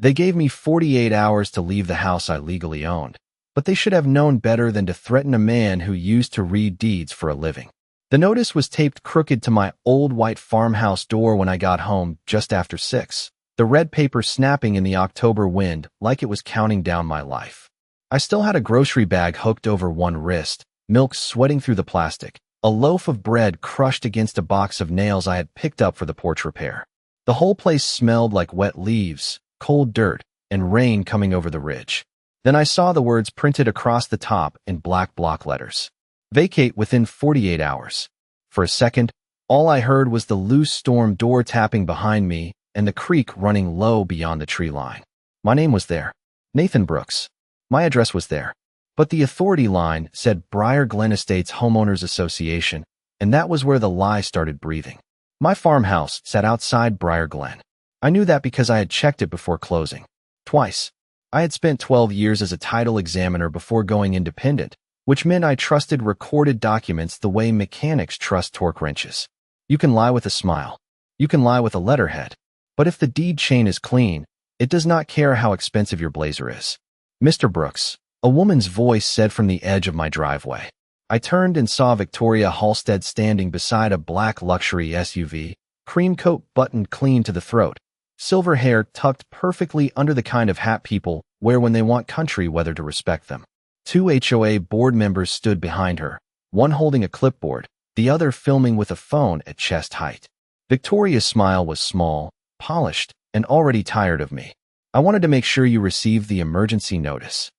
They gave me 48 hours to leave the house I legally owned, but they should have known better than to threaten a man who used to read deeds for a living. The notice was taped crooked to my old white farmhouse door when I got home just after 6, the red paper snapping in the October wind like it was counting down my life. I still had a grocery bag hooked over one wrist, milk sweating through the plastic, a loaf of bread crushed against a box of nails I had picked up for the porch repair. The whole place smelled like wet leaves, cold dirt, and rain coming over the ridge. Then I saw the words printed across the top in black block letters. Vacate within 48 hours. For a second, all I heard was the loose storm door tapping behind me and the creek running low beyond the tree line. My name was there. Nathan Brooks. My address was there. But the authority line said Briar Glen Estates Homeowners Association, and that was where the lie started breathing. My farmhouse sat outside Briar Glen. I knew that because I had checked it before closing. Twice. I had spent 12 years as a title examiner before going independent, which meant I trusted recorded documents the way mechanics trust torque wrenches. You can lie with a smile. You can lie with a letterhead. But if the deed chain is clean, it does not care how expensive your blazer is. Mr. Brooks, a woman's voice said from the edge of my driveway. I turned and saw Victoria Halstead standing beside a black luxury SUV, cream coat buttoned clean to the throat, silver hair tucked perfectly under the kind of hat people wear when they want country weather to respect them. 2 HOA board members stood behind her, one holding a clipboard, the other filming with a phone at chest height. Victoria's smile was small, polished, and already tired of me. I wanted to make sure you received the emergency notice.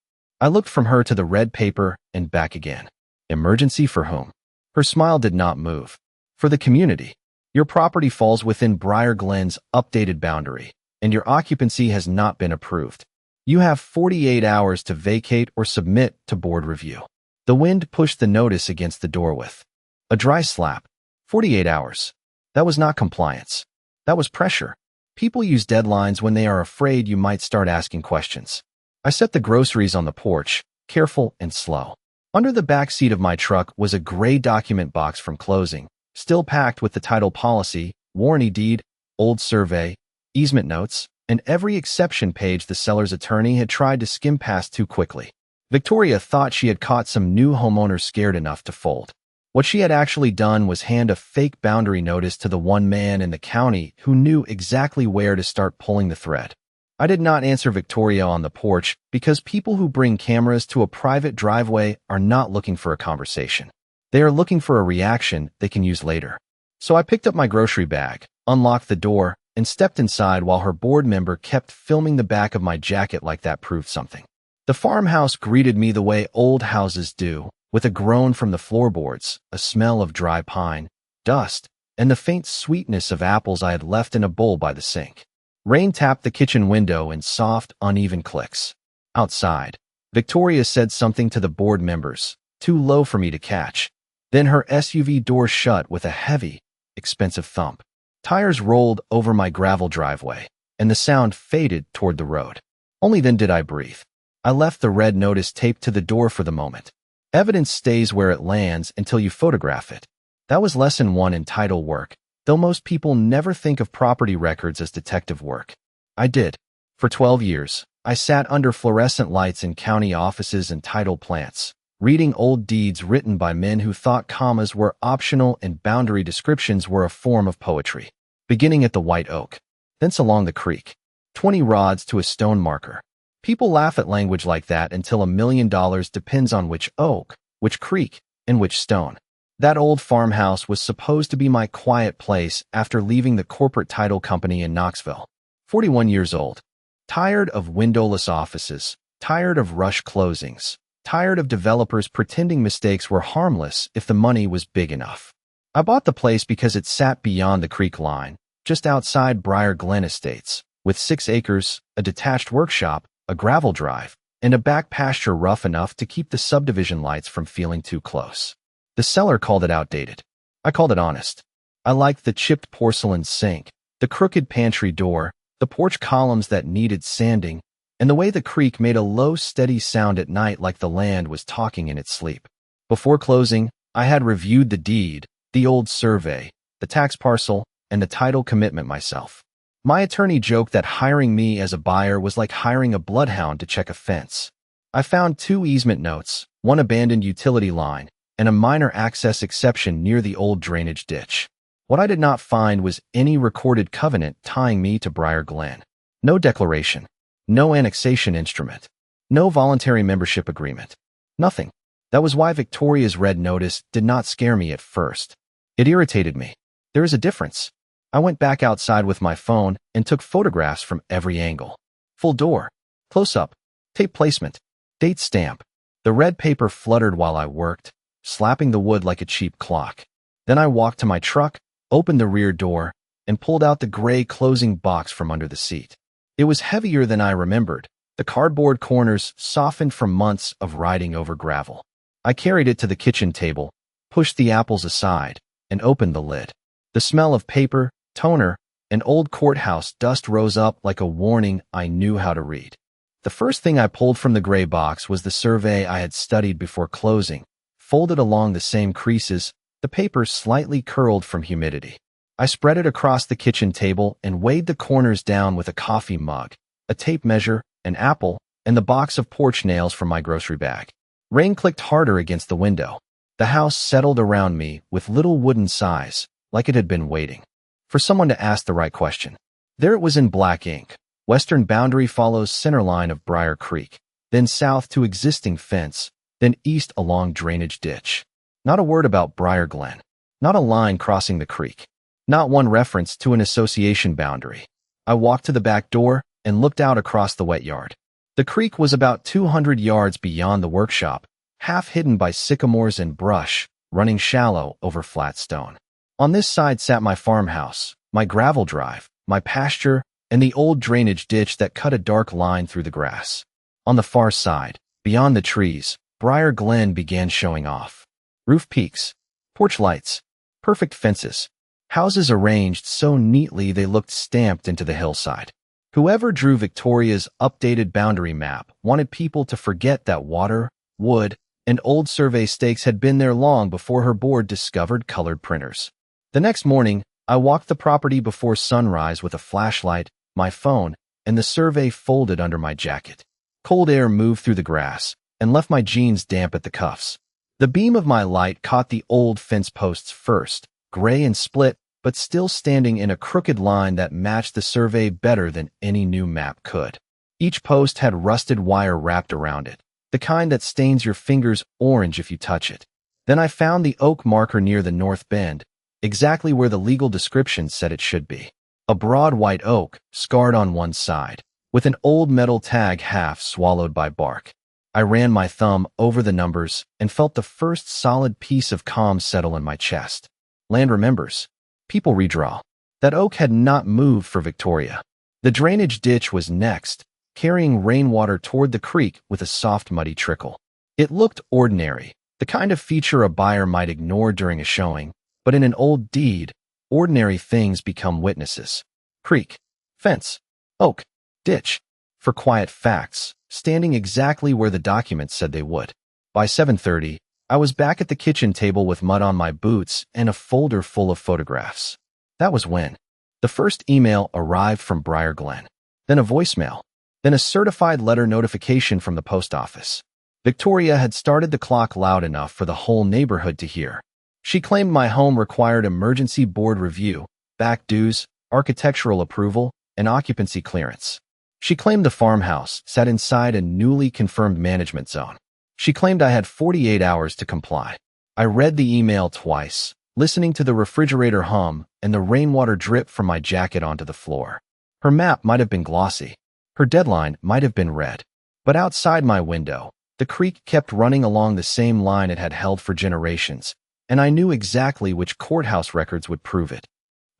I looked from her to the red paper and back again. Emergency for whom? Her smile did not move. For the community. Your property falls within Briar Glen's updated boundary, and your occupancy has not been approved. You have 48 hours to vacate or submit to board review. The wind pushed the notice against the door with a dry slap. 48 hours. That was not compliance. That was pressure. People use deadlines when they are afraid you might start asking questions. I set the groceries on the porch, careful and slow. Under the back seat of my truck was a gray document box from closing, still packed with the title policy, warranty deed, old survey, easement notes, and every exception page the seller's attorney had tried to skim past too quickly. Victoria thought she had caught some new homeowner scared enough to fold. What she had actually done was hand a fake boundary notice to the one man in the county who knew exactly where to start pulling the thread. I did not answer Victoria on the porch because people who bring cameras to a private driveway are not looking for a conversation. They are looking for a reaction they can use later. So I picked up my grocery bag, unlocked the door, and stepped inside while her board member kept filming the back of my jacket like that proved something. The farmhouse greeted me the way old houses do, with a groan from the floorboards, a smell of dry pine, dust, and the faint sweetness of apples I had left in a bowl by the sink. Rain tapped the kitchen window in soft, uneven clicks. Outside, Victoria said something to the board members, too low for me to catch. Then her SUV door shut with a heavy, expensive thump. Tires rolled over my gravel driveway, and the sound faded toward the road. Only then did I breathe. I left the red notice taped to the door for the moment. Evidence stays where it lands until you photograph it. That was lesson 1 in title work, though most people never think of property records as detective work. I did. For 12 years, I sat under fluorescent lights in county offices and title plants, reading old deeds written by men who thought commas were optional and boundary descriptions were a form of poetry. Beginning at the white oak, thence along the creek, 20 rods to a stone marker. People laugh at language like that until $1 million depends on which oak, which creek, and which stone. That old farmhouse was supposed to be my quiet place after leaving the corporate title company in Knoxville. 41 years old. Tired of windowless offices, tired of rush closings, tired of developers pretending mistakes were harmless if the money was big enough. I bought the place because it sat beyond the creek line, just outside Briar Glen Estates, with 6 acres, a detached workshop, a gravel drive, and a back pasture rough enough to keep the subdivision lights from feeling too close. The seller called it outdated. I called it honest. I liked the chipped porcelain sink, the crooked pantry door, the porch columns that needed sanding, and the way the creek made a low, steady sound at night like the land was talking in its sleep. Before closing, I had reviewed the deed, the old survey, the tax parcel, and the title commitment myself. My attorney joked that hiring me as a buyer was like hiring a bloodhound to check a fence. I found 2 easement notes, 1 abandoned utility line, and a minor access exception near the old drainage ditch. What I did not find was any recorded covenant tying me to Briar Glen. No declaration, no annexation instrument, no voluntary membership agreement. Nothing. That was why Victoria's red notice did not scare me at first. It irritated me. There is a difference. I went back outside with my phone and took photographs from every angle. Full door, close-up, tape placement, date stamp. The red paper fluttered while I worked, slapping the wood like a cheap clock. Then I walked to my truck, opened the rear door, and pulled out the gray closing box from under the seat. It was heavier than I remembered, the cardboard corners softened from months of riding over gravel. I carried it to the kitchen table, pushed the apples aside, and opened the lid. The smell of paper, toner, and old courthouse dust rose up like a warning I knew how to read. The first thing I pulled from the gray box was the survey I had studied before closing, folded along the same creases, the paper slightly curled from humidity. I spread it across the kitchen table and weighed the corners down with a coffee mug, a tape measure, an apple, and the box of porch nails from my grocery bag. Rain clicked harder against the window. The house settled around me with little wooden sighs, like it had been waiting for someone to ask the right question. There it was in black ink. Western boundary follows center line of Briar Creek, then south to existing fence, then east along drainage ditch. Not a word about Briar Glen. Not a line crossing the creek. Not one reference to an association boundary. I walked to the back door and looked out across the wet yard. The creek was about 200 yards beyond the workshop, half hidden by sycamores and brush, running shallow over flat stone. On this side sat my farmhouse, my gravel drive, my pasture, and the old drainage ditch that cut a dark line through the grass. On the far side, beyond the trees, Briar Glen began showing off. Roof peaks, porch lights, perfect fences, houses arranged so neatly they looked stamped into the hillside. Whoever drew Victoria's updated boundary map wanted people to forget that water, wood, and old survey stakes had been there long before her board discovered colored printers. The next morning, I walked the property before sunrise with a flashlight, my phone, and the survey folded under my jacket. Cold air moved through the grass and left my jeans damp at the cuffs. The beam of my light caught the old fence posts first, gray and split, but still standing in a crooked line that matched the survey better than any new map could. Each post had rusted wire wrapped around it, the kind that stains your fingers orange if you touch it. Then I found the oak marker near the north bend, exactly where the legal description said it should be. A broad white oak, scarred on one side, with an old metal tag half swallowed by bark. I ran my thumb over the numbers and felt the first solid piece of calm settle in my chest. Land remembers. People redraw. That oak had not moved for Victoria. The drainage ditch was next, carrying rainwater toward the creek with a soft, muddy trickle. It looked ordinary, the kind of feature a buyer might ignore during a showing, but in an old deed, ordinary things become witnesses. Creek, fence, oak, ditch. For quiet facts, standing exactly where the document said they would. By 7:30, I was back at the kitchen table with mud on my boots and a folder full of photographs. That was when the first email arrived from Briar Glen, then a voicemail, then a certified letter notification from the post office. Victoria had started the clock loud enough for the whole neighborhood to hear. She claimed my home required emergency board review, back dues, architectural approval, and occupancy clearance. She claimed the farmhouse sat inside a newly confirmed management zone. She claimed I had 48 hours to comply. I read the email twice, listening to the refrigerator hum and the rainwater drip from my jacket onto the floor. Her map might have been glossy. Her deadline might have been red. But outside my window, the creek kept running along the same line it had held for generations, and I knew exactly which courthouse records would prove it.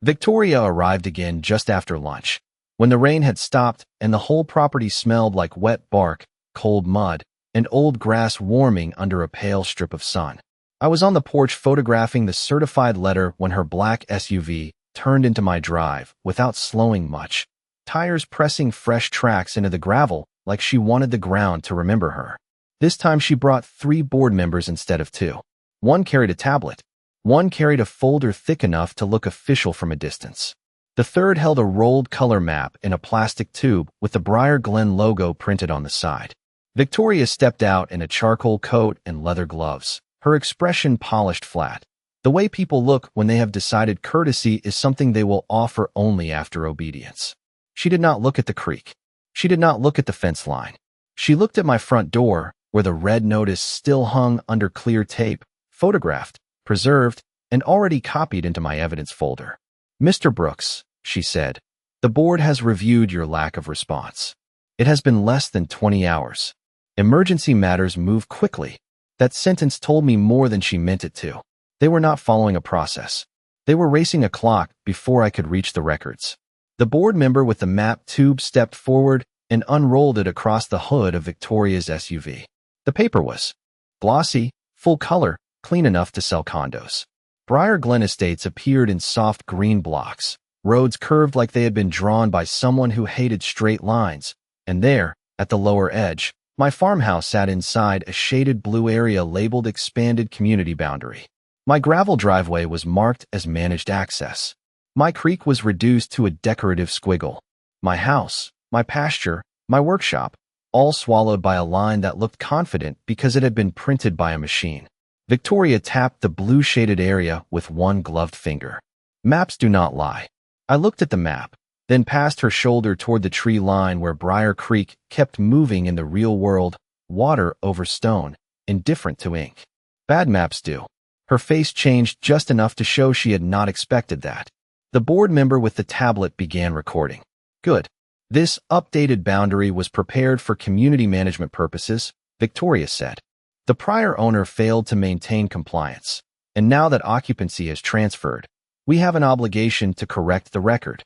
Victoria arrived again just after lunch, when the rain had stopped and the whole property smelled like wet bark, cold mud, and old grass warming under a pale strip of sun. I was on the porch photographing the certified letter when her black SUV turned into my drive without slowing much, tires pressing fresh tracks into the gravel like she wanted the ground to remember her. This time she brought 3 board members instead of 2. One carried a tablet. One carried a folder thick enough to look official from a distance. The third held a rolled color map in a plastic tube with the Briar Glen logo printed on the side. Victoria stepped out in a charcoal coat and leather gloves, her expression polished flat. The way people look when they have decided courtesy is something they will offer only after obedience. She did not look at the creek. She did not look at the fence line. She looked at my front door, where the red notice still hung under clear tape, photographed, preserved, and already copied into my evidence folder. "Mr. Brooks," she said, "the board has reviewed your lack of response. It has been less than 20 hours. Emergency matters move quickly." That sentence told me more than she meant it to. They were not following a process. They were racing a clock before I could reach the records. The board member with the map tube stepped forward and unrolled it across the hood of Victoria's SUV. The paper was glossy, full color, clean enough to sell condos. Briar Glen Estates appeared in soft green blocks, roads curved like they had been drawn by someone who hated straight lines, and there, at the lower edge, my farmhouse sat inside a shaded blue area labeled Expanded Community Boundary. My gravel driveway was marked as Managed Access. My creek was reduced to a decorative squiggle. My house, my pasture, my workshop, all swallowed by a line that looked confident because it had been printed by a machine. Victoria tapped the blue-shaded area with one gloved finger. Maps do not lie. I looked at the map, then passed her shoulder toward the tree line where Briar Creek kept moving in the real world, water over stone, indifferent to ink. Bad maps do. Her face changed just enough to show she had not expected that. The board member with the tablet began recording. "Good. This updated boundary was prepared for community management purposes," Victoria said. "The prior owner failed to maintain compliance, and now that occupancy has transferred, we have an obligation to correct the record."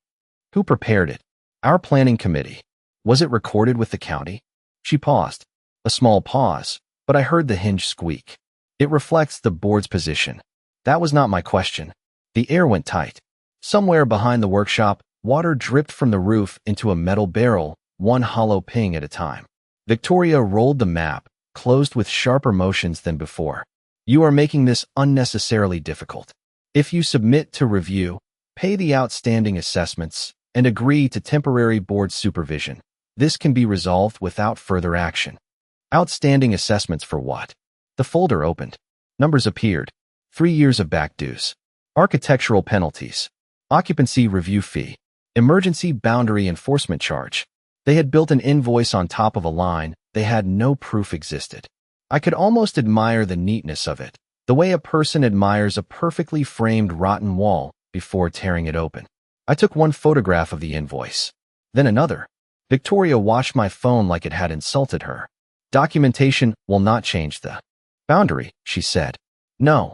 "Who prepared it?" "Our planning committee." "Was it recorded with the county?" She paused. A small pause, but I heard the hinge squeak. "It reflects the board's position." That was not my question. The air went tight. Somewhere behind the workshop, water dripped from the roof into a metal barrel, one hollow ping at a time. Victoria rolled the map, closed with sharper motions than before. "You are making this unnecessarily difficult. If you submit to review, pay the outstanding assessments, and agree to temporary board supervision, this can be resolved without further action." Outstanding assessments for what? The folder opened. Numbers appeared. 3 years of back dues. Architectural penalties. Occupancy review fee. Emergency boundary enforcement charge. They had built an invoice on top of a line they had no proof existed. I could almost admire the neatness of it, the way a person admires a perfectly framed rotten wall before tearing it open. I took one photograph of the invoice, then another. Victoria watched my phone like it had insulted her. "Documentation will not change the boundary," she said. "No,"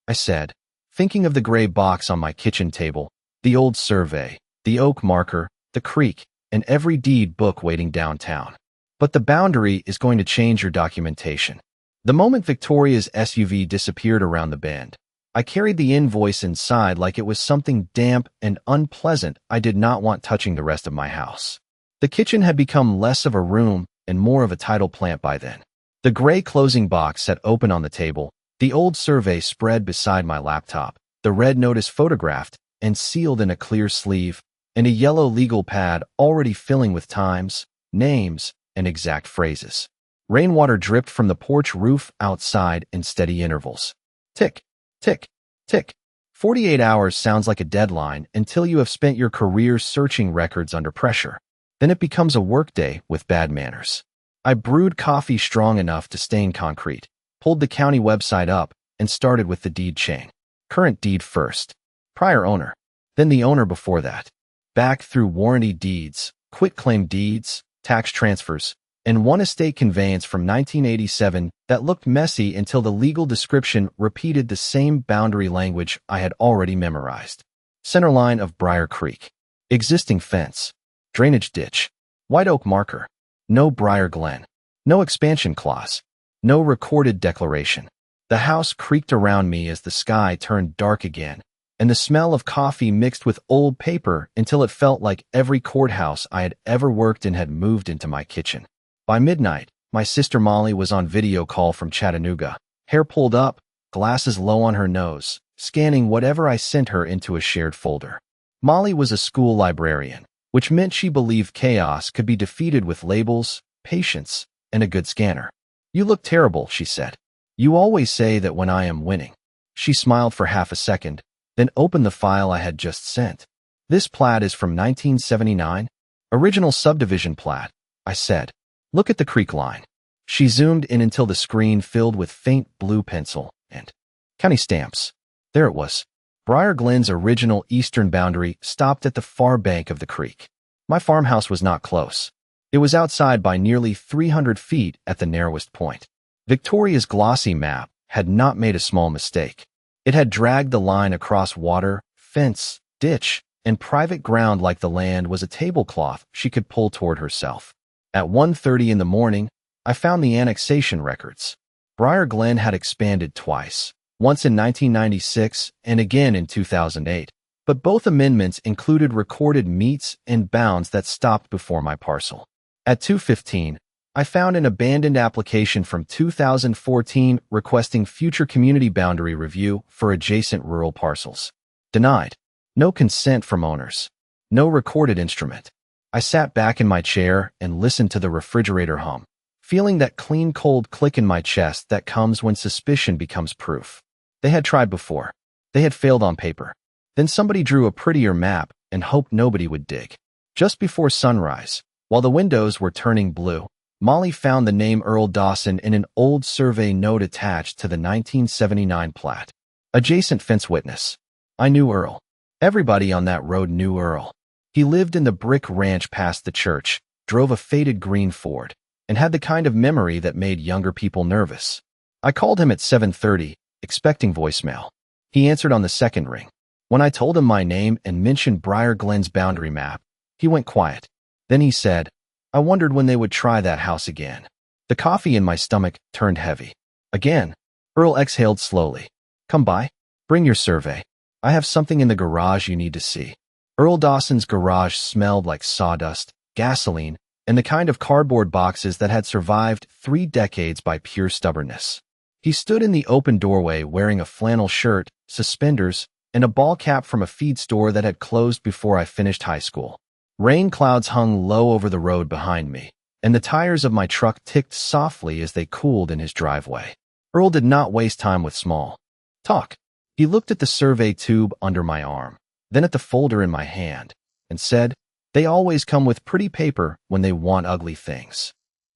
I said, thinking of the gray box on my kitchen table, the old survey, the oak marker, the creek, and every deed book waiting downtown. "But the boundary is going to change your documentation." The moment Victoria's SUV disappeared around the bend, I carried the invoice inside like it was something damp and unpleasant I did not want touching the rest of my house. The kitchen had become less of a room and more of a tidal plant by then. The gray closing box sat open on the table, the old survey spread beside my laptop, the red notice photographed and sealed in a clear sleeve, and a yellow legal pad already filling with times, names, and exact phrases. Rainwater dripped from the porch roof outside in steady intervals. Tick, tick, tick. 48 hours sounds like a deadline until you have spent your career searching records under pressure. Then it becomes a workday with bad manners. I brewed coffee strong enough to stain concrete, pulled the county website up, and started with the deed chain. Current deed first. Prior owner. Then the owner before that. Back through warranty deeds, quitclaim deeds, tax transfers, and one estate conveyance from 1987 that looked messy until the legal description repeated the same boundary language I had already memorized. Centerline of Briar Creek. Existing fence. Drainage ditch. White oak marker. No Briar Glen. No expansion clause. No recorded declaration. The house creaked around me as the sky turned dark again, and the smell of coffee mixed with old paper until it felt like every courthouse I had ever worked in had moved into my kitchen. By midnight, my sister Molly was on video call from Chattanooga, hair pulled up, glasses low on her nose, scanning whatever I sent her into a shared folder. Molly was a school librarian, which meant she believed chaos could be defeated with labels, patience, and a good scanner. "You look terrible," she said. "You always say that when I am winning." She smiled for half a second, then opened the file I had just sent. "This plat is from 1979? Original subdivision plat," I said. "Look at the creek line." She zoomed in until the screen filled with faint blue pencil and county stamps. There it was. Briar Glen's original eastern boundary stopped at the far bank of the creek. My farmhouse was not close. It was outside by nearly 300 feet at the narrowest point. Victoria's glossy map had not made a small mistake. It had dragged the line across water, fence, ditch, and private ground like the land was a tablecloth she could pull toward herself. At 1:30 in the morning, I found the annexation records. Briar Glen had expanded twice, once in 1996 and again in 2008, but both amendments included recorded meets and bounds that stopped before my parcel. At 2:15, I found an abandoned application from 2014 requesting future community boundary review for adjacent rural parcels. Denied. No consent from owners. No recorded instrument. I sat back in my chair and listened to the refrigerator hum, feeling that clean cold click in my chest that comes when suspicion becomes proof. They had tried before. They had failed on paper. Then somebody drew a prettier map and hoped nobody would dig. Just before sunrise, while the windows were turning blue, Molly found the name Earl Dawson in an old survey note attached to the 1979 plat. Adjacent fence witness. I knew Earl. Everybody on that road knew Earl. He lived in the brick ranch past the church, drove a faded green Ford, and had the kind of memory that made younger people nervous. I called him at 7:30, expecting voicemail. He answered on the second ring. When I told him my name and mentioned Briar Glen's boundary map, he went quiet. Then he said, "I wondered when they would try that house again." The coffee in my stomach turned heavy. "Again?" Earl exhaled slowly. "Come by. Bring your survey. I have something in the garage you need to see." Earl Dawson's garage smelled like sawdust, gasoline, and the kind of cardboard boxes that had survived 3 decades by pure stubbornness. He stood in the open doorway wearing a flannel shirt, suspenders, and a ball cap from a feed store that had closed before I finished high school. Rain clouds hung low over the road behind me, and the tires of my truck ticked softly as they cooled in his driveway. Earl did not waste time with small talk. He looked at the survey tube under my arm, then at the folder in my hand, and said, "They always come with pretty paper when they want ugly things."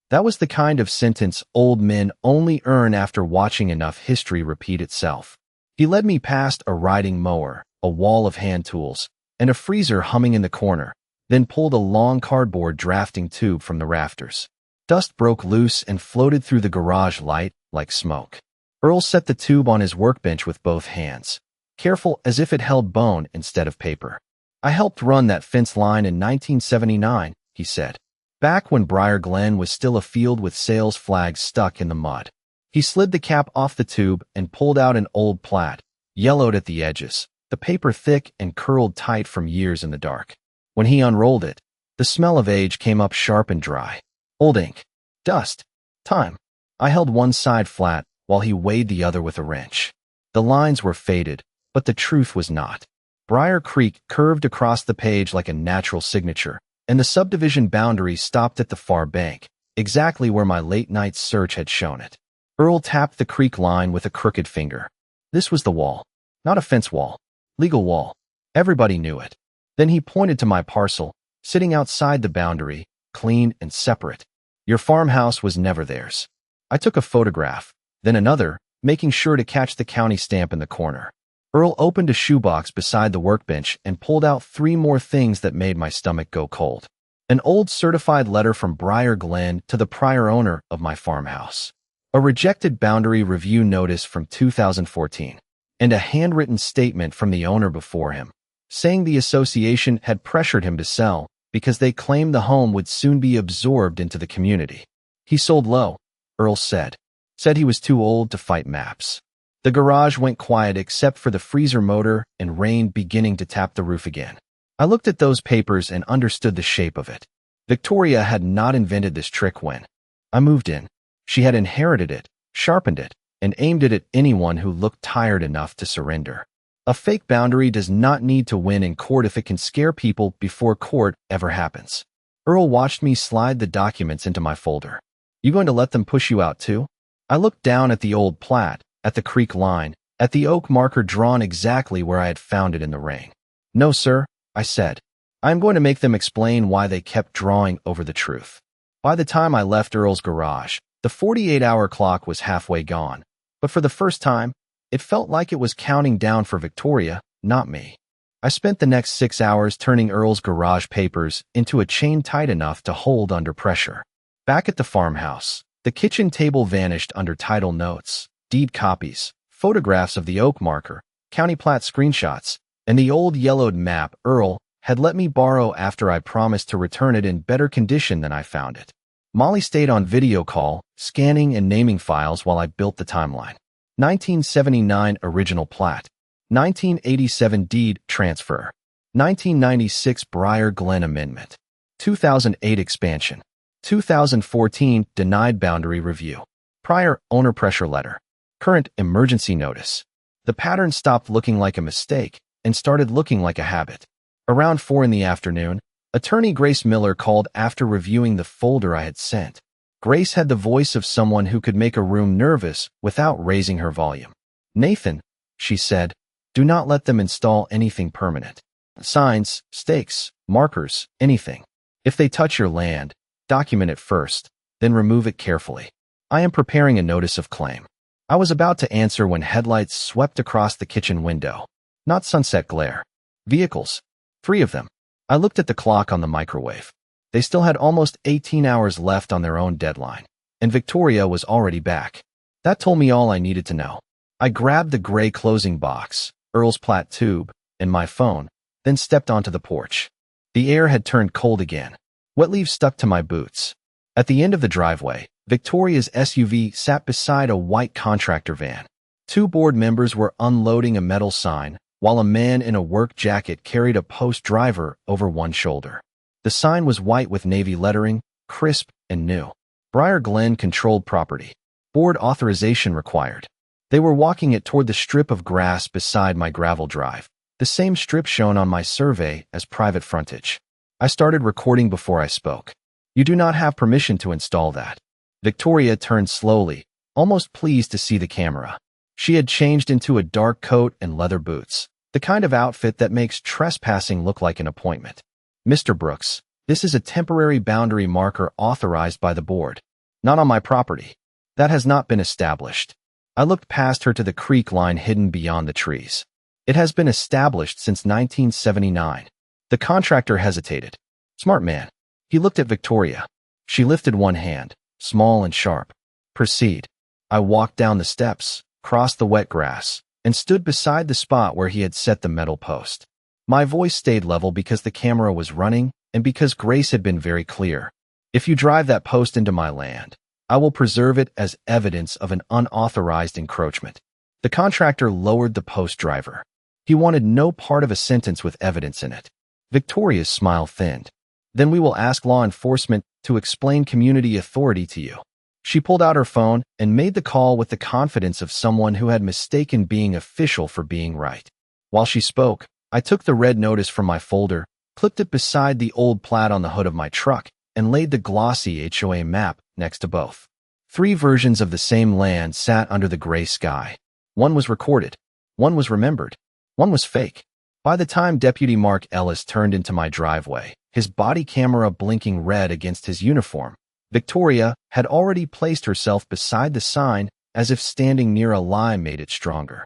That was the kind of sentence old men only earn after watching enough history repeat itself. He led me past a riding mower, a wall of hand tools, and a freezer humming in the corner, then pulled a long cardboard drafting tube from the rafters. Dust broke loose and floated through the garage light like smoke. Earl set the tube on his workbench with both hands, careful as if it held bone instead of paper. "I helped run that fence line in 1979, he said, "back when Briar Glen was still a field with sales flags stuck in the mud." He slid the cap off the tube and pulled out an old plat, yellowed at the edges, the paper thick and curled tight from years in the dark. When he unrolled it, the smell of age came up sharp and dry. Old ink. Dust. Time. I held one side flat while he weighed the other with a wrench. The lines were faded, but the truth was not. Briar Creek curved across the page like a natural signature, and the subdivision boundary stopped at the far bank, exactly where my late-night search had shown it. Earl tapped the creek line with a crooked finger. This was the wall. Not a fence wall. Legal wall. Everybody knew it. Then he pointed to my parcel, sitting outside the boundary, clean and separate. Your farmhouse was never theirs. I took a photograph, then another, making sure to catch the county stamp in the corner. Earl opened a shoebox beside the workbench and pulled out 3 more things that made my stomach go cold. An old certified letter from Briar Glen to the prior owner of my farmhouse. A rejected boundary review notice from 2014, and a handwritten statement from the owner before him, saying the association had pressured him to sell because they claimed the home would soon be absorbed into the community. He sold low, Earl said. Said he was too old to fight maps. The garage went quiet except for the freezer motor and rain beginning to tap the roof again. I looked at those papers and understood the shape of it. Victoria had not invented this trick when I moved in. She had inherited it, sharpened it, and aimed it at anyone who looked tired enough to surrender. A fake boundary does not need to win in court if it can scare people before court ever happens. Earl watched me slide the documents into my folder. You going to let them push you out too? I looked down at the old plat, at the creek line, at the oak marker drawn exactly where I had found it in the rain. No, sir, I said. I am going to make them explain why they kept drawing over the truth. By the time I left Earl's garage, the 48-hour clock was halfway gone, but for the first time, it felt like it was counting down for Victoria, not me. I spent the next 6 hours turning Earl's garage papers into a chain tight enough to hold under pressure. Back at the farmhouse, the kitchen table vanished under title notes, deed copies, photographs of the oak marker, county plat screenshots, and the old yellowed map Earl had let me borrow after I promised to return it in better condition than I found it. Molly stayed on video call, scanning and naming files while I built the timeline. 1979 original plat, 1987 deed transfer, 1996 Briar Glen amendment, 2008 expansion, 2014 denied boundary review, prior owner pressure letter, current emergency notice. The pattern stopped looking like a mistake and started looking like a habit. Around 4 in the afternoon, attorney Grace Miller called after reviewing the folder I had sent. Grace had the voice of someone who could make a room nervous without raising her volume. Nathan, she said, do not let them install anything permanent. Signs, stakes, markers, anything. If they touch your land, document it first, then remove it carefully. I am preparing a notice of claim. I was about to answer when headlights swept across the kitchen window. Not sunset glare. Vehicles. 3 of them. I looked at the clock on the microwave. They still had almost 18 hours left on their own deadline, and Victoria was already back. That told me all I needed to know. I grabbed the gray closing box, Earl's plat tube, and my phone, then stepped onto the porch. The air had turned cold again. Wet leaves stuck to my boots. At the end of the driveway, Victoria's SUV sat beside a white contractor van. 2 board members were unloading a metal sign, while a man in a work jacket carried a post driver over one shoulder. The sign was white with navy lettering, crisp and new. Briar Glen controlled property. Board authorization required. They were walking it toward the strip of grass beside my gravel drive, the same strip shown on my survey as private frontage. I started recording before I spoke. You do not have permission to install that. Victoria turned slowly, almost pleased to see the camera. She had changed into a dark coat and leather boots, the kind of outfit that makes trespassing look like an appointment. Mr. Brooks, this is a temporary boundary marker authorized by the board. Not on my property. That has not been established. I looked past her to the creek line hidden beyond the trees. It has been established since 1979. The contractor hesitated. Smart man. He looked at Victoria. She lifted one hand, small and sharp. Proceed. I walked down the steps, crossed the wet grass, and stood beside the spot where he had set the metal post. My voice stayed level because the camera was running and because Grace had been very clear. If you drive that post into my land, I will preserve it as evidence of an unauthorized encroachment. The contractor lowered the post driver. He wanted no part of a sentence with evidence in it. Victoria's smile thinned. Then we will ask law enforcement to explain community authority to you. She pulled out her phone and made the call with the confidence of someone who had mistaken being official for being right. While she spoke, I took the red notice from my folder, clipped it beside the old plat on the hood of my truck, and laid the glossy HOA map next to both. 3 versions of the same land sat under the gray sky. One was recorded. One was remembered. One was fake. By the time Deputy Mark Ellis turned into my driveway, his body camera blinking red against his uniform, Victoria had already placed herself beside the sign as if standing near a lie made it stronger.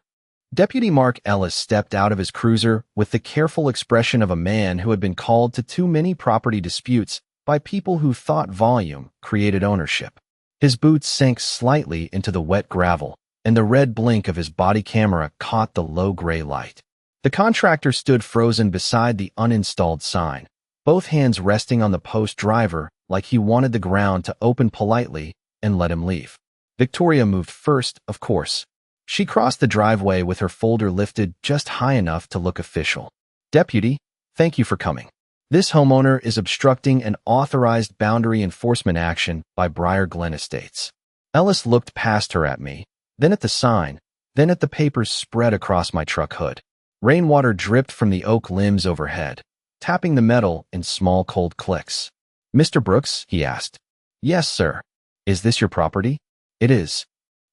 Deputy Mark Ellis stepped out of his cruiser with the careful expression of a man who had been called to too many property disputes by people who thought volume created ownership. His boots sank slightly into the wet gravel, and the red blink of his body camera caught the low gray light. The contractor stood frozen beside the uninstalled sign, both hands resting on the post driver like he wanted the ground to open politely and let him leave. Victoria moved first, of course. She crossed the driveway with her folder lifted just high enough to look official. Deputy, thank you for coming. This homeowner is obstructing an authorized boundary enforcement action by Briar Glen Estates. Ellis looked past her at me, then at the sign, then at the papers spread across my truck hood. Rainwater dripped from the oak limbs overhead, tapping the metal in small cold clicks. "Mr. Brooks?" he asked. "Yes, sir. Is this your property?" "It is."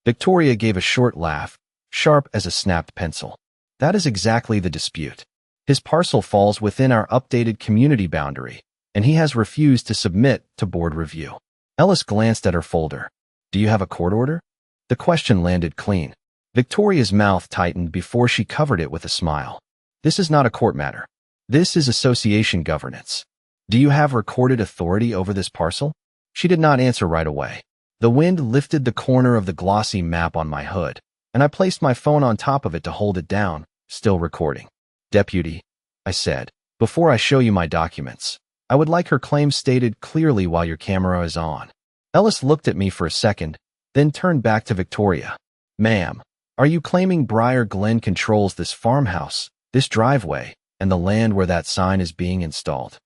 Victoria gave a short laugh, sharp as a snapped pencil. "That is exactly the dispute. His parcel falls within our updated community boundary, and he has refused to submit to board review." Ellis glanced at her folder. "Do you have a court order?" The question landed clean. Victoria's mouth tightened before she covered it with a smile. "This is not a court matter. This is association governance. Do you have recorded authority over this parcel?" She did not answer right away. The wind lifted the corner of the glossy map on my hood, and I placed my phone on top of it to hold it down, still recording. "Deputy," I said, "before I show you my documents, I would like her claim stated clearly while your camera is on." Ellis looked at me for a second, then turned back to Victoria. "Ma'am, are you claiming Briar Glen controls this farmhouse, this driveway, and the land where that sign is being installed?"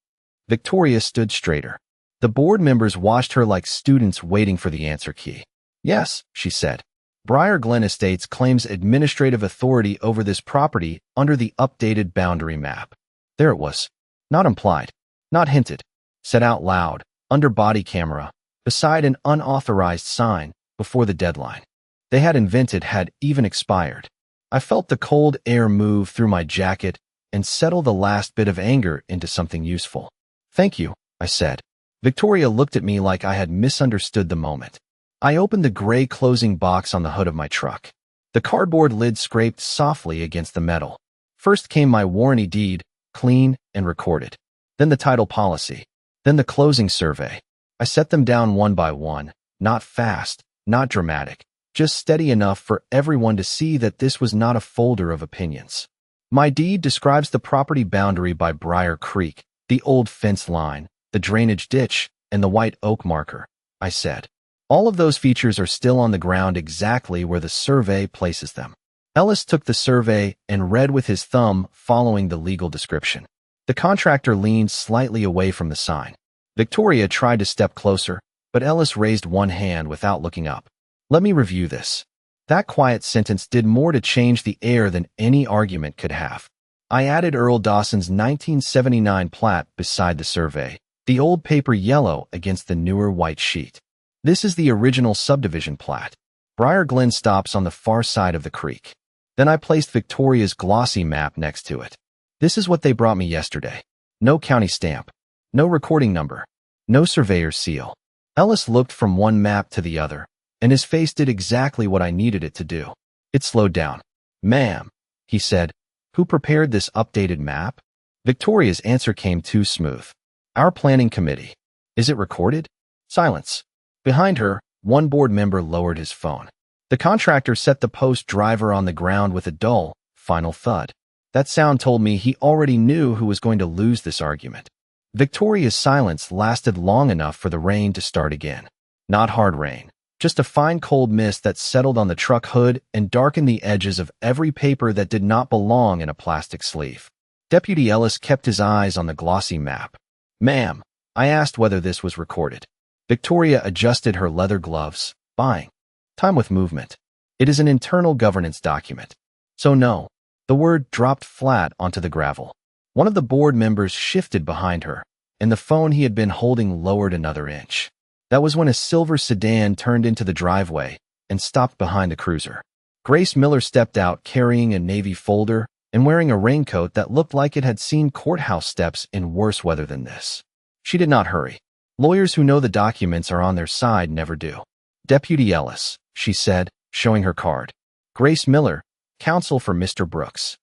Victoria stood straighter. The board members watched her like students waiting for the answer key. "Yes," she said. "Briar Glen Estates claims administrative authority over this property under the updated boundary map." There it was. Not implied, not hinted, said out loud, under body camera, beside an unauthorized sign, before the deadline they had invented had even expired. I felt the cold air move through my jacket and settle the last bit of anger into something useful. "Thank you," I said. Victoria looked at me like I had misunderstood the moment. I opened the gray closing box on the hood of my truck. The cardboard lid scraped softly against the metal. First came my warranty deed, clean and recorded. Then the title policy. Then the closing survey. I set them down one by one, not fast, not dramatic, just steady enough for everyone to see that this was not a folder of opinions. My deed describes the property boundary by Briar Creek, the old fence line, the drainage ditch, and the white oak marker, I said. All of those features are still on the ground exactly where the survey places them. Ellis took the survey and read with his thumb following the legal description. The contractor leaned slightly away from the sign. Victoria tried to step closer, but Ellis raised one hand without looking up. "Let me review this." That quiet sentence did more to change the air than any argument could have. I added Earl Dawson's 1979 plat beside the survey, the old paper yellow against the newer white sheet. "This is the original subdivision plat. Briar Glen stops on the far side of the creek." Then I placed Victoria's glossy map next to it. "This is what they brought me yesterday. No county stamp, no recording number, no surveyor's seal." Ellis looked from one map to the other, and his face did exactly what I needed it to do. It slowed down. "Ma'am," he said, "who prepared this updated map?" Victoria's answer came too smooth. "Our planning committee." "Is it recorded?" Silence. Behind her, one board member lowered his phone. The contractor set the post driver on the ground with a dull, final thud. That sound told me he already knew who was going to lose this argument. Victoria's silence lasted long enough for the rain to start again. Not hard rain, just a fine cold mist that settled on the truck hood and darkened the edges of every paper that did not belong in a plastic sleeve. Deputy Ellis kept his eyes on the glossy map. "Ma'am," I asked whether this was recorded. Victoria adjusted her leather gloves. "Buying time with movement. It is an internal governance document." "So no." The word dropped flat onto the gravel. One of the board members shifted behind her, and the phone he had been holding lowered another inch. That was when a silver sedan turned into the driveway and stopped behind the cruiser. Grace Miller stepped out carrying a navy folder and wearing a raincoat that looked like it had seen courthouse steps in worse weather than this. She did not hurry. Lawyers who know the documents are on their side never do. "Deputy Ellis," she said, showing her card. "Grace Miller, counsel for Mr. Brooks."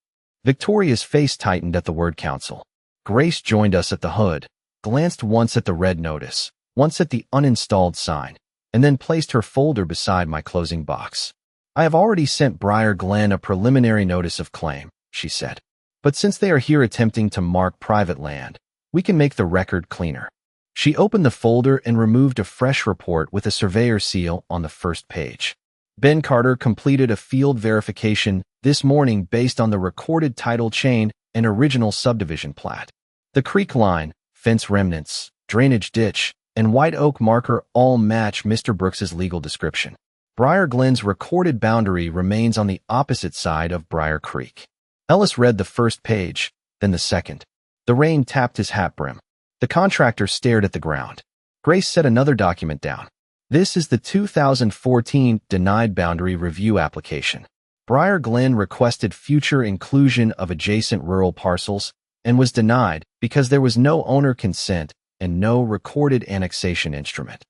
Victoria's face tightened at the word counsel. Grace joined us at the hood, glanced once at the red notice, once at the uninstalled sign, and then placed her folder beside my closing box. "I have already sent Briar Glen a preliminary notice of claim," she said. "But since they are here attempting to mark private land, we can make the record cleaner." She opened the folder and removed a fresh report with a surveyor seal on the first page. "Ben Carter completed a field verification this morning based on the recorded title chain and original subdivision plat. The creek line, fence remnants, drainage ditch, and white oak marker all match Mr. Brooks's legal description. Briar Glen's recorded boundary remains on the opposite side of Briar Creek." Ellis read the first page, then the second. The rain tapped his hat brim. The contractor stared at the ground. Grace set another document down. This is the 2014 Denied Boundary Review Application. Briar Glen requested future inclusion of adjacent rural parcels and was denied because there was no owner consent and no recorded annexation instrument.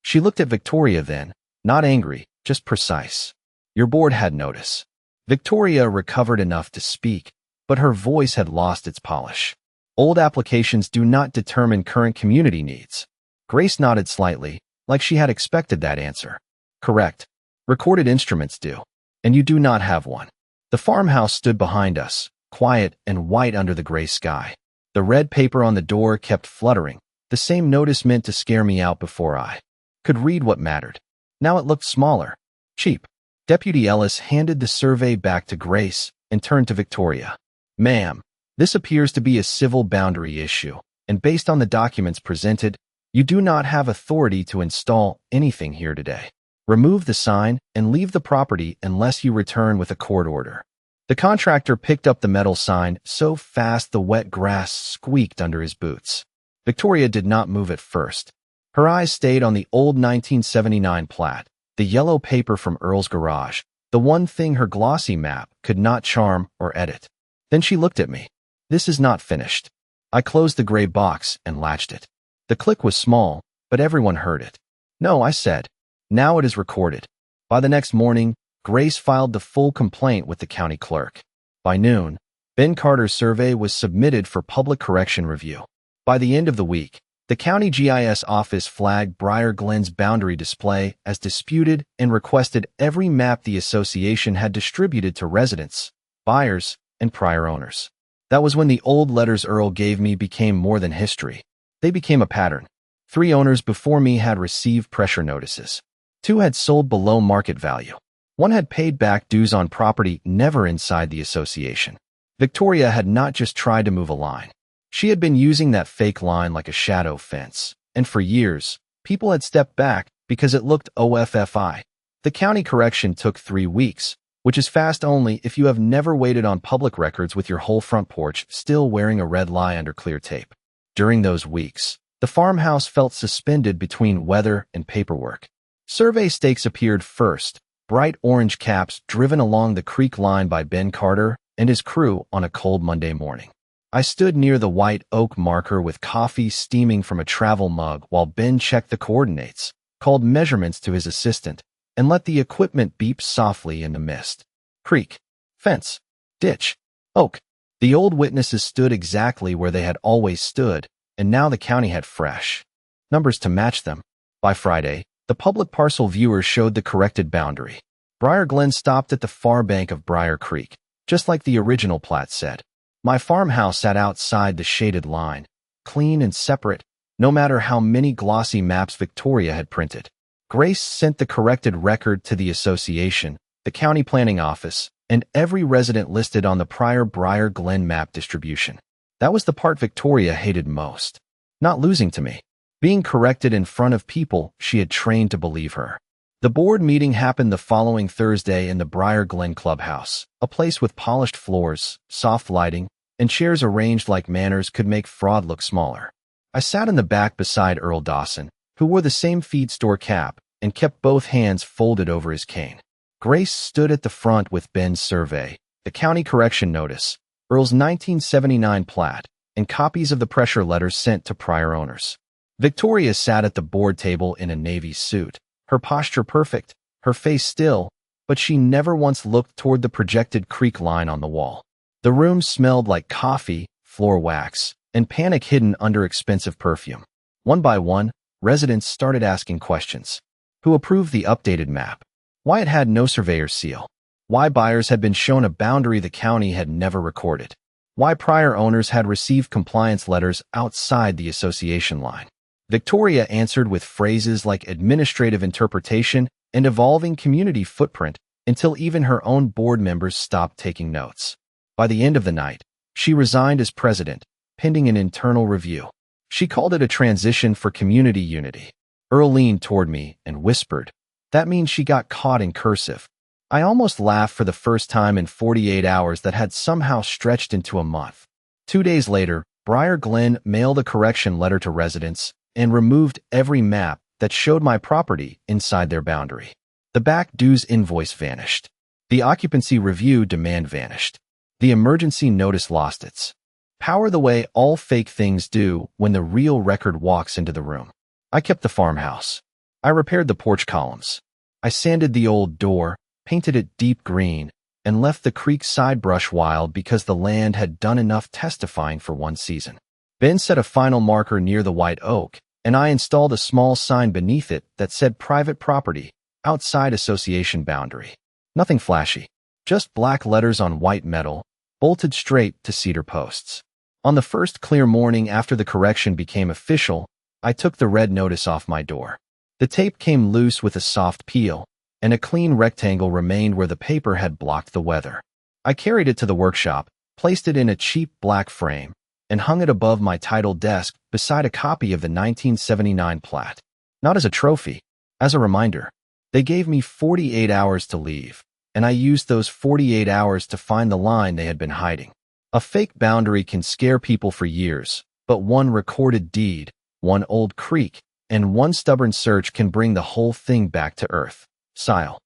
She looked at Victoria then, not angry, just precise. Your board had notice. Victoria recovered enough to speak, but her voice had lost its polish. Old applications do not determine current community needs. Grace nodded slightly, like she had expected that answer. Correct. Recorded instruments do. And you do not have one. The farmhouse stood behind us, quiet and white under the gray sky. The red paper on the door kept fluttering, the same notice meant to scare me out before I could read what mattered. Now it looked smaller. Cheap. Deputy Ellis handed the survey back to Grace and turned to Victoria. Ma'am, this appears to be a civil boundary issue, and based on the documents presented, you do not have authority to install anything here today. Remove the sign and leave the property unless you return with a court order. The contractor picked up the metal sign so fast the wet grass squeaked under his boots. Victoria did not move at first. Her eyes stayed on the old 1979 plat, the yellow paper from Earl's garage, the one thing her glossy map could not charm or edit. Then she looked at me. This is not finished. I closed the gray box and latched it. The click was small, but everyone heard it. No, I said. Now it is recorded. By the next morning, Grace filed the full complaint with the county clerk. By noon, Ben Carter's survey was submitted for public correction review. By the end of the week, the county GIS office flagged Briar Glen's boundary display as disputed and requested every map the association had distributed to residents, buyers, and prior owners. That was when the old letters Earl gave me became more than history. They became a pattern. 3 owners before me had received pressure notices. 2 had sold below market value. 1 had paid back dues on property never inside the association. Victoria had not just tried to move a line. She had been using that fake line like a shadow fence, and for years, people had stepped back because it looked OFFI. The county correction took 3 weeks, which is fast only if you have never waited on public records with your whole front porch still wearing a red lie under clear tape. During those weeks, the farmhouse felt suspended between weather and paperwork. Survey stakes appeared first, bright orange caps driven along the creek line by Ben Carter and his crew on a cold Monday morning. I stood near the white oak marker with coffee steaming from a travel mug while Ben checked the coordinates, called measurements to his assistant, and let the equipment beep softly in the mist. Creek, fence, ditch, oak. The old witnesses stood exactly where they had always stood, and now the county had fresh numbers to match them. By Friday, the public parcel viewers showed the corrected boundary. Briar Glen stopped at the far bank of Briar Creek, just like the original plat said. My farmhouse sat outside the shaded line, clean and separate, no matter how many glossy maps Victoria had printed. Grace sent the corrected record to the association, the county planning office, and every resident listed on the prior Briar Glen map distribution. That was the part Victoria hated most. Not losing to me. Being corrected in front of people she had trained to believe her. The board meeting happened the following Thursday in the Briar Glen clubhouse, a place with polished floors, soft lighting, and chairs arranged like manners could make fraud look smaller. I sat in the back beside Earl Dawson, who wore the same feed store cap and kept both hands folded over his cane. Grace stood at the front with Ben's survey, the county correction notice, Earl's 1979 plat, and copies of the pressure letters sent to prior owners. Victoria sat at the board table in a navy suit, her posture perfect, her face still, but she never once looked toward the projected creek line on the wall. The room smelled like coffee, floor wax, and panic hidden under expensive perfume. One by one, residents started asking questions. Who approved the updated map? Why it had no surveyor's seal? Why buyers had been shown a boundary the county had never recorded? Why prior owners had received compliance letters outside the association line? Victoria answered with phrases like administrative interpretation and evolving community footprint until even her own board members stopped taking notes. By the end of the night, she resigned as president, pending an internal review. She called it a transition for community unity. Earl leaned toward me and whispered, "That means she got caught in cursive." I almost laughed for the first time in 48 hours that had somehow stretched into a month. 2 days later, Briar Glen mailed a correction letter to residents and removed every map that showed my property inside their boundary. The back dues invoice vanished. The occupancy review demand vanished. The emergency notice lost its power the way all fake things do when the real record walks into the room. I kept the farmhouse. I repaired the porch columns. I sanded the old door, painted it deep green, and left the creek side brush wild because the land had done enough testifying for one season. Ben set a final marker near the white oak, and I installed a small sign beneath it that said private property, outside association boundary. Nothing flashy, just black letters on white metal, bolted straight to cedar posts. On the first clear morning after the correction became official, I took the red notice off my door. The tape came loose with a soft peel, and a clean rectangle remained where the paper had blocked the weather. I carried it to the workshop, placed it in a cheap black frame, and hung it above my title desk beside a copy of the 1979 plat. Not as a trophy, as a reminder. They gave me 48 hours to leave, and I used those 48 hours to find the line they had been hiding. A fake boundary can scare people for years, but one recorded deed, one old creek, and one stubborn search can bring the whole thing back to earth. Sile.